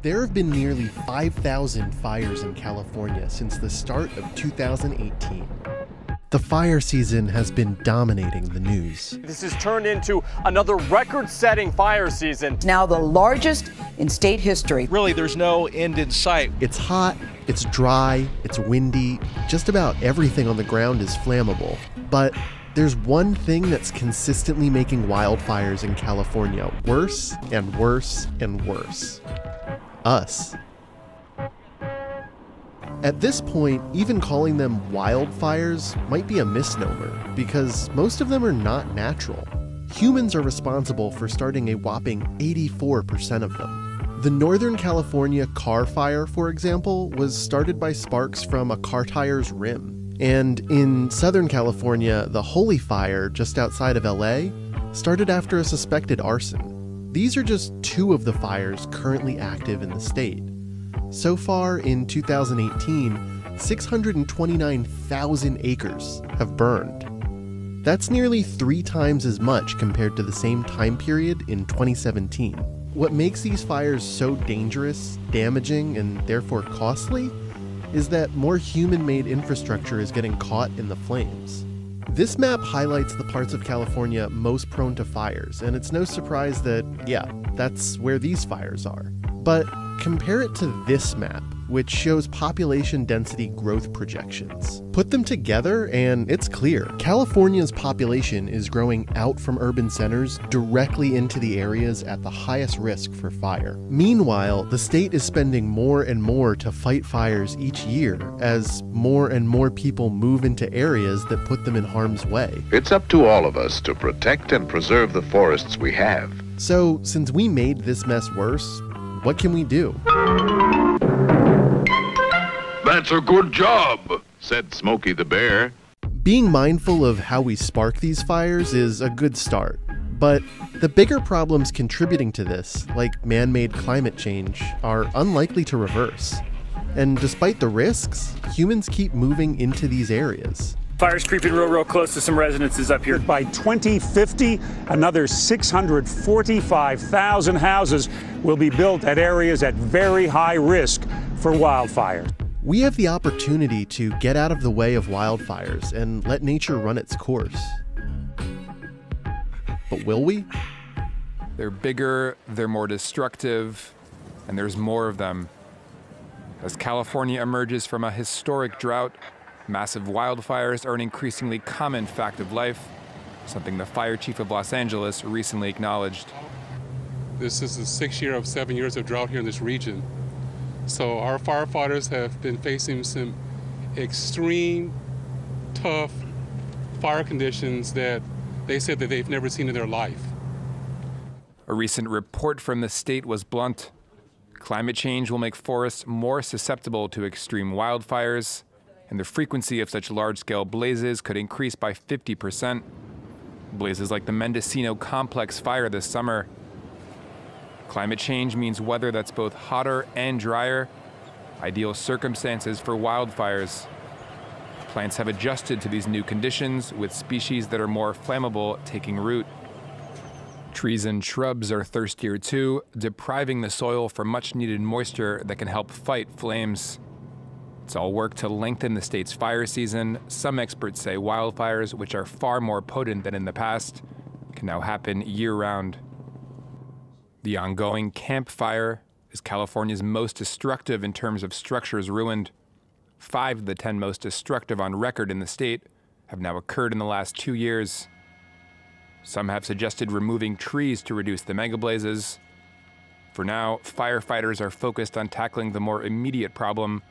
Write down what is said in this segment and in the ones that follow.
There have been nearly 5,000 fires in California since the start of 2018. The fire season has been dominating the news. This has turned into another record-setting fire season. Now the largest in state history. Really, there's no end in sight. It's hot, it's dry, it's windy. Just about everything on the ground is flammable. But there's one thing that's consistently making wildfires in California worse and worse and worse. Us. At this point, even calling them wildfires might be a misnomer, because most of them are not natural. Humans are responsible for starting a whopping 84% of them. The Northern California car fire, for example, was started by sparks from a car tire's rim. And in Southern California, the Holy Fire, just outside of LA, started after a suspected arson. These are just two of the fires currently active in the state. So far in 2018, 629,000 acres have burned. That's nearly 3 times as much compared to the same time period in 2017. What makes these fires so dangerous, damaging, and therefore costly is that more human-made infrastructure is getting caught in the flames. This map highlights the parts of California most prone to fires, and it's no surprise that, yeah, that's where these fires are. But compare it to this map, which shows population density growth projections. Put them together and it's clear. California's population is growing out from urban centers directly into the areas at the highest risk for fire. Meanwhile, the state is spending more and more to fight fires each year as more and more people move into areas that put them in harm's way. It's up to all of us to protect and preserve the forests we have. So, since we made this mess worse, what can we do? That's a good job, said Smokey the Bear. Being mindful of how we spark these fires is a good start. But the bigger problems contributing to this, like man-made climate change, are unlikely to reverse. And despite the risks, humans keep moving into these areas. Fire's creeping real close to some residences up here. By 2050, another 645,000 houses will be built at areas at very high risk for wildfire. We have the opportunity to get out of the way of wildfires and let nature run its course. But will we? They're bigger, they're more destructive, and there's more of them. As California emerges from a historic drought, massive wildfires are an increasingly common fact of life, something the fire chief of Los Angeles recently acknowledged. This is the 6th year of 7 years of drought here in this region. So our firefighters have been facing some extreme, tough fire conditions that they said that they've never seen in their life. A recent report from the state was blunt. Climate change will make forests more susceptible to extreme wildfires, and the frequency of such large-scale blazes could increase by 50%. Blazes like the Mendocino Complex fire this summer. Climate change means weather that's both hotter and drier, ideal circumstances for wildfires. Plants have adjusted to these new conditions, with species that are more flammable taking root. Trees and shrubs are thirstier too, depriving the soil for much-needed moisture that can help fight flames. It's all work to lengthen the state's fire season. Some experts say wildfires, which are far more potent than in the past, can now happen year-round. The ongoing Camp Fire is California's most destructive in terms of structures ruined. 5 of the 10 most destructive on record in the state have now occurred in the last 2 years. Some have suggested removing trees to reduce the megablazes. For now, firefighters are focused on tackling the more immediate problem,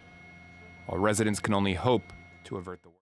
while residents can only hope to avert the worst.